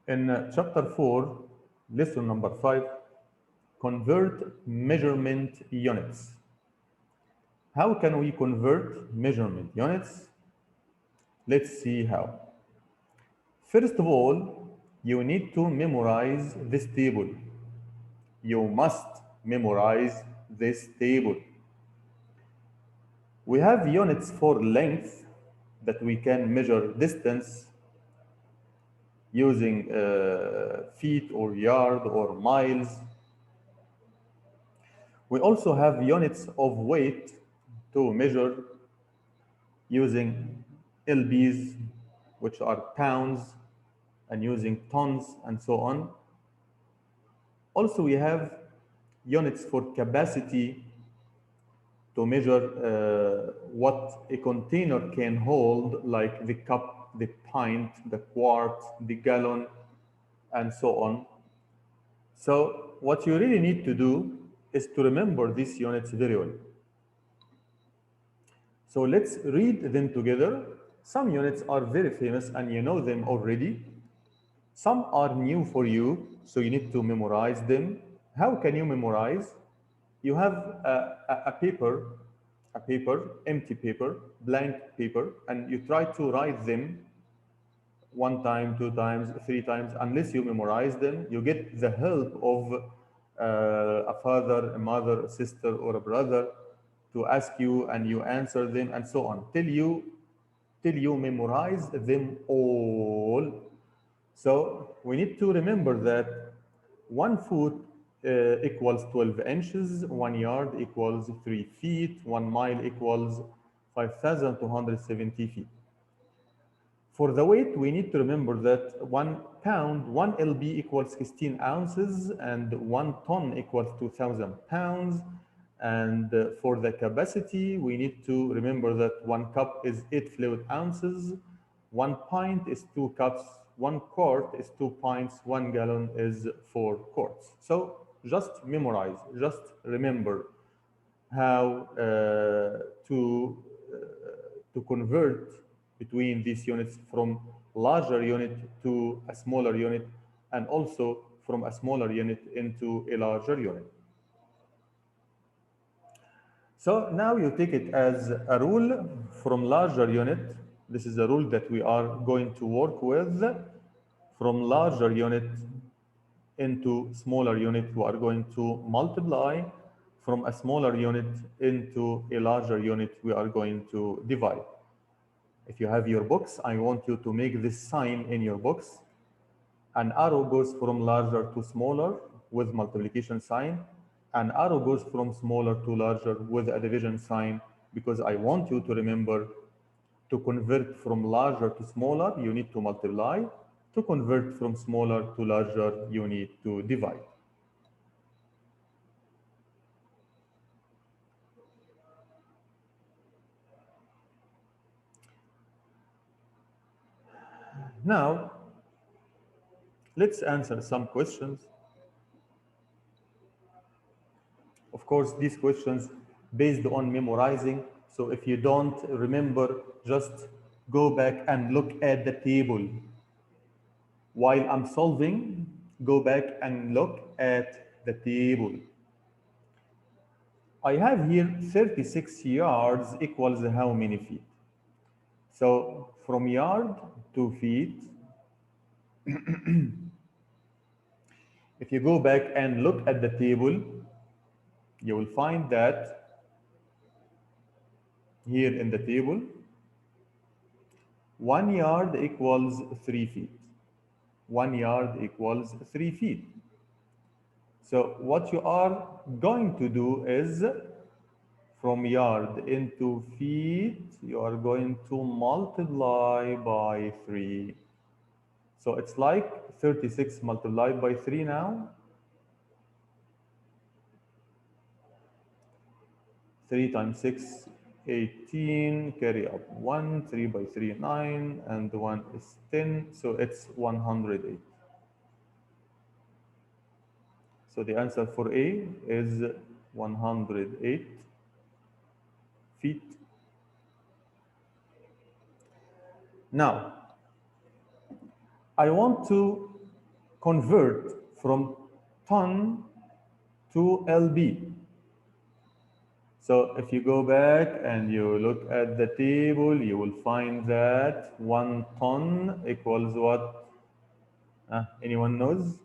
In chapter 4, lesson number 5, convert measurement units. How can we convert measurement units? Let's see how. First of all, you need to memorize this table. You must memorize this table. We have units for length that we can measure distance using feet or yard or miles. We also have units of weight to measure using lbs, which are pounds, and using tons and so on. Also, we have units for capacity to measure what a container can hold, like the cup, the pint, the quart, the gallon, and so on. So what you really need to do is to remember these units very well. So let's read them together. Some units are very famous and you know them already. Some are new for you, so you need to memorize them. How can you memorize? You have a paper, empty paper, blank paper, and you try to write them one time, two times, three times, unless you memorize them. You get the help of a father, a mother, a sister, or a brother to ask you, and you answer them, and so on, till you memorize them all. So we need to remember that 1 foot equals 12 inches, 1 yard equals 3 feet, 1 mile equals 5,270 feet. For the weight, we need to remember that 1 pound, 1 lb equals 16 ounces, and 1 ton equals 2,000 pounds. And for the capacity, we need to remember that 1 cup is 8 fluid ounces, 1 pint is 2 cups, 1 quart is 2 pints, 1 gallon is 4 quarts. So just memorize, just remember how to convert between these units from larger unit to a smaller unit, and also from a smaller unit into a larger unit. So now you take it as a rule from larger unit. This is a rule that we are going to work with. From larger unit into smaller unit, we are going to multiply. From a smaller unit into a larger unit, we are going to divide. If you have your books, I want you to make this sign in your books. An arrow goes from larger to smaller with multiplication sign. An arrow goes from smaller to larger with a division sign, because I want you to remember, to convert from larger to smaller, you need to multiply. To convert from smaller to larger, you need to divide. Now, let's answer some questions. Of course, these questions based on memorizing. So if you don't remember, just go back and look at the table. While I'm solving, go back and look at the table. I have here 36 yards equals how many feet? So from yard to feet, if you go back and look at the table, you will find that here in the table, 1 yard equals 3 feet. 1 yard equals 3 feet. So what you are going to do is, from yard into feet, you are going to multiply by 3. So it's like 36 multiplied by 3 now. 3 times 6, 18, carry up 1, 3 by 3, 9, and 1 is 10, so it's 108. So the answer for A is 108 feet. Now, I want to convert from ton to LB. So if you go back and you look at the table, you will find that 1 ton equals what? Anyone knows?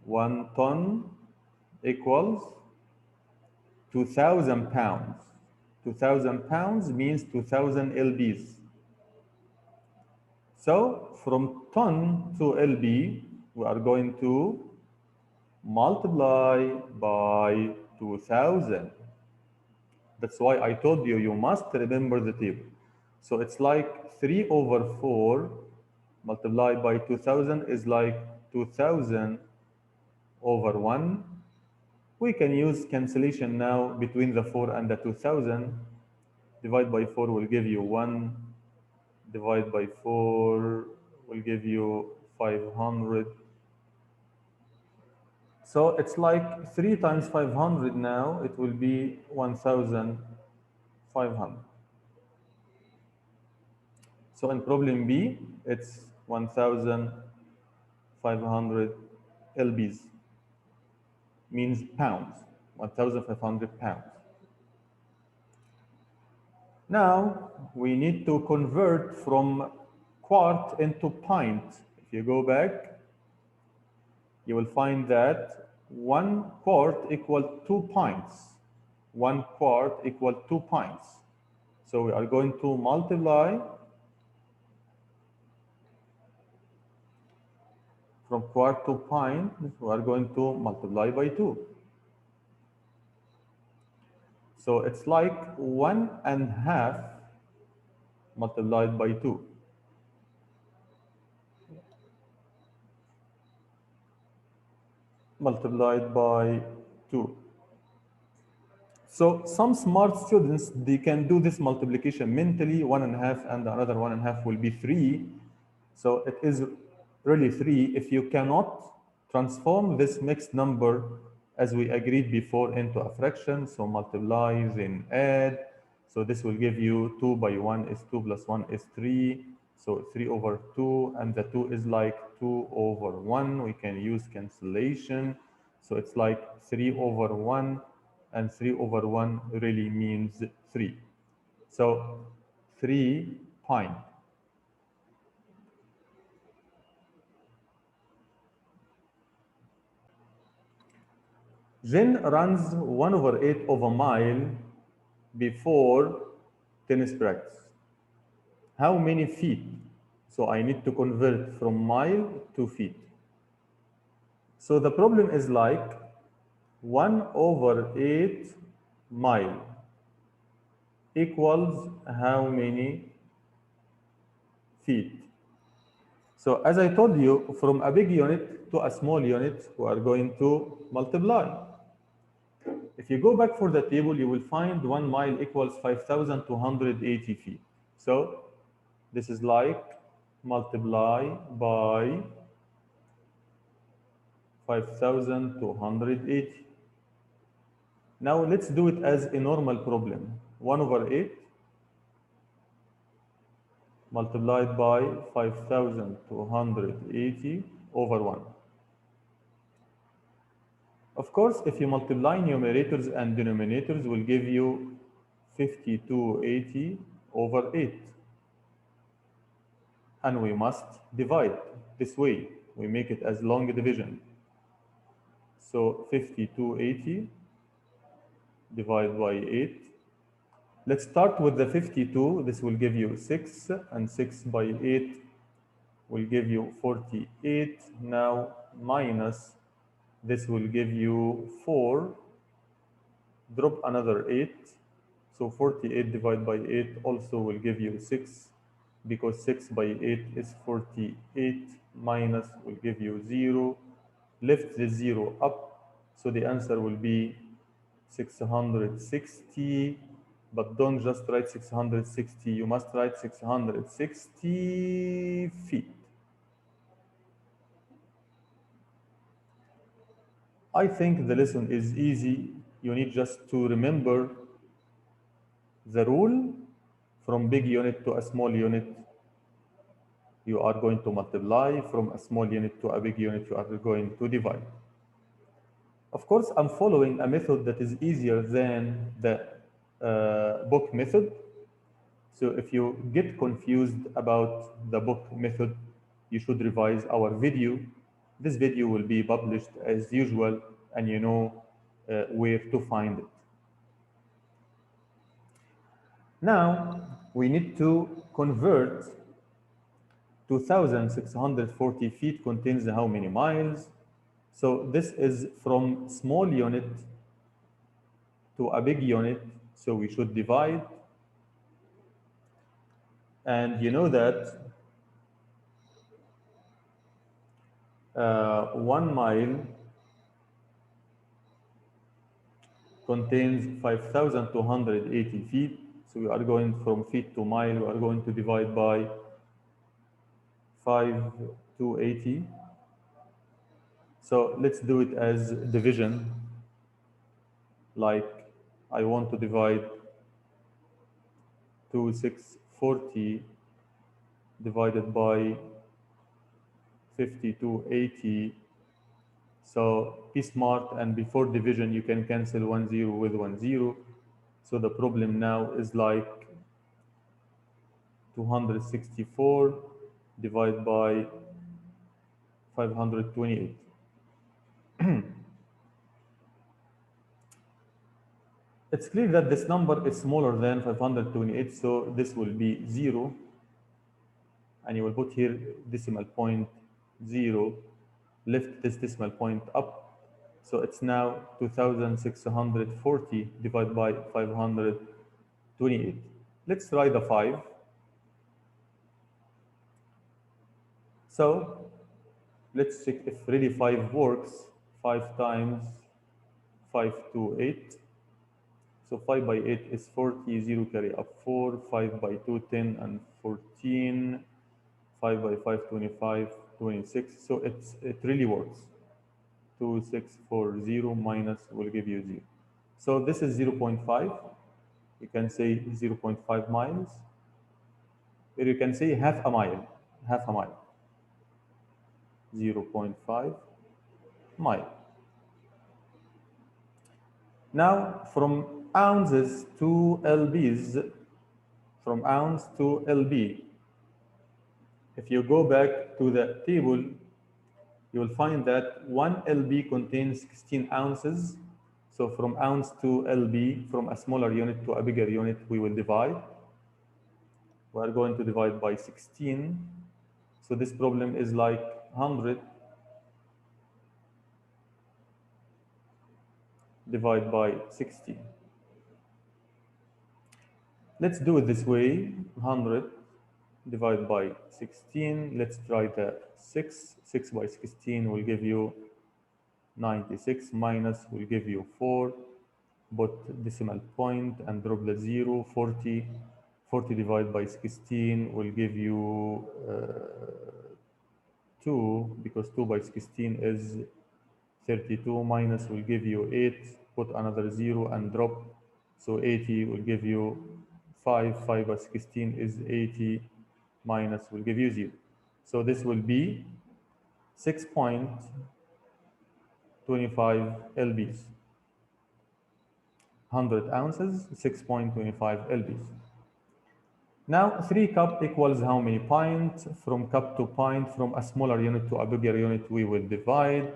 1 ton equals 2,000 pounds. 2,000 pounds means 2,000 lbs. So from ton to lb, we are going to multiply by 2,000. That's why I told you, you must remember the table. So it's like 3 over 4 multiplied by 2,000 is like 2,000 over 1. We can use cancellation now between the 4 and the 2,000. Divide by 4 will give you 1. Divide by 4 will give you 500. So it's like 3 times 500 now, it will be 1,500. So in problem B, it's 1,500 lbs, means pounds, 1,500 pounds. Now we need to convert from quart into pint. If you go back, you will find that 1 quart equal 2 pints. 1 quart equal 2 pints. So we are going to multiply from quart to pint, we are going to multiply by 2. So it's like 1.5 multiplied by 2. Multiplied by 2. So some smart students, they can do this multiplication mentally, 1.5 and another 1.5 will be 3. So it is really 3 if you cannot transform this mixed number as we agreed before into a fraction. So multiply, then add. So this will give you 2 by 1 is 2 plus 1 is 3. So 3 over 2, and the 2 is like 2 over 1. We can use cancellation. So it's like 3 over 1, and 3 over 1 really means 3. So 3 pint. Then runs 1 over 8 of a mile before tennis practice. How many feet? So I need to convert from mile to feet. So the problem is like 1 over 8 mile equals how many feet? So as I told you, from a big unit to a small unit, we are going to multiply. If you go back for the table, you will find 1 mile equals 5,280 feet. So this is like multiply by 5,280. Now let's do it as a normal problem. 1 over 8 multiplied by 5,280 over 1. Of course, if you multiply numerators and denominators, will give you 5280 over 8. And we must divide this way. We make it as long division. So 5280 divided by 8. Let's start with the 52. This will give you 6, and 6 by 8 will give you 48. Now minus this will give you 4. Drop another 8. So 48 divided by 8 also will give you 6, because 6 by 8 is 48. Minus will give you 0. Lift the 0 up. So the answer will be 660. But don't just write 660. You must write 660 feet. I think the lesson is easy. You need just to remember the rule from big unit to a small unit. You are going to multiply from a small unit to a big unit. You are going to divide. Of course, I'm following a method that is easier than the book method. So if you get confused about the book method, you should revise our video. This video will be published as usual, and you know where to find it. Now, we need to convert 2,640 feet contains how many miles? So this is from small unit to a big unit. So we should divide. And you know that 1 mile contains 5,280 feet. So we are going from feet to mile. We are going to divide by 5,280. So let's do it as division. Like I want to divide 2,640 divided by 5,280. So be smart, and before division you can cancel 10 with 10. So the problem now is like 264 divided by 528. It's clear that this number is smaller than 528, so this will be 0, and you will put here decimal point 0, lift this decimal point up. So it's now 2,640 divided by 528. Let's try the 5. So let's check if really 5 works. 5 times 528. So 5 by 8 is 40, 0 carry up 4, 5 by 2, 10 and 14, 5 by 5, 25, 26. So it really works. 2640 minus will give you 0. So this is 0.5. You can say 0.5 miles. Or you can say half a mile. Half a mile. 0.5 mile. Now, from ounces to lbs, from ounce to lb, if you go back to the table, you will find that 1 lb contains 16 ounces. So from ounce to lb, from a smaller unit to a bigger unit, we will divide. We are going to divide by 16. So this problem is like 100 divided by 60. Let's do it this way. 100 divided by 16. Let's try the 6. 6 by 16 will give you 96, minus will give you 4. Put decimal point and drop the 0. 40. 40 divided by 16 will give you 2, because 2 by 16 is 32, minus will give you 8. Put another 0 and drop. So 80 will give you 5. 5 by 16 is 80, minus will give you 0. So this will be 6.25 lbs. 100 ounces, 6.25 lbs. Now, 3 cup equals how many pints? From cup to pint, from a smaller unit to a bigger unit, we will divide.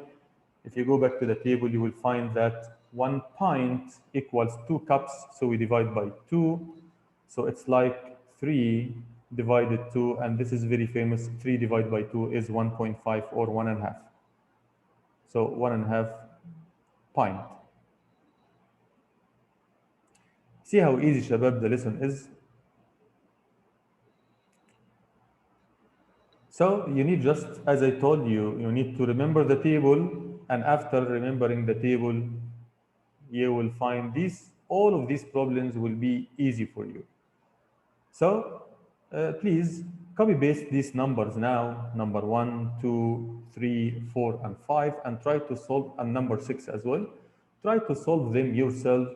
If you go back to the table, you will find that 1 pint equals 2 cups, so we divide by 2. So it's like 3 divided 2, and this is very famous. 3 divided by 2 is 1.5 or 1.5. So 1.5 pint. See how easy, Shabab, the lesson is? So you need, just as I told you, you need to remember the table, and after remembering the table, you will find these, all of these problems will be easy for you. So please copy paste these numbers now, number 1, 2, 3, 4, and 5, and try to solve, and number 6 as well. Try to solve them yourself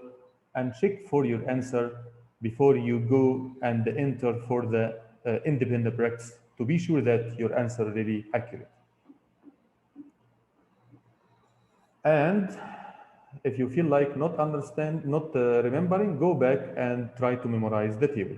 and check for your answer before you go and enter for the independent practice to be sure that your answer really accurate. And if you feel like not remembering, go back and try to memorize the table.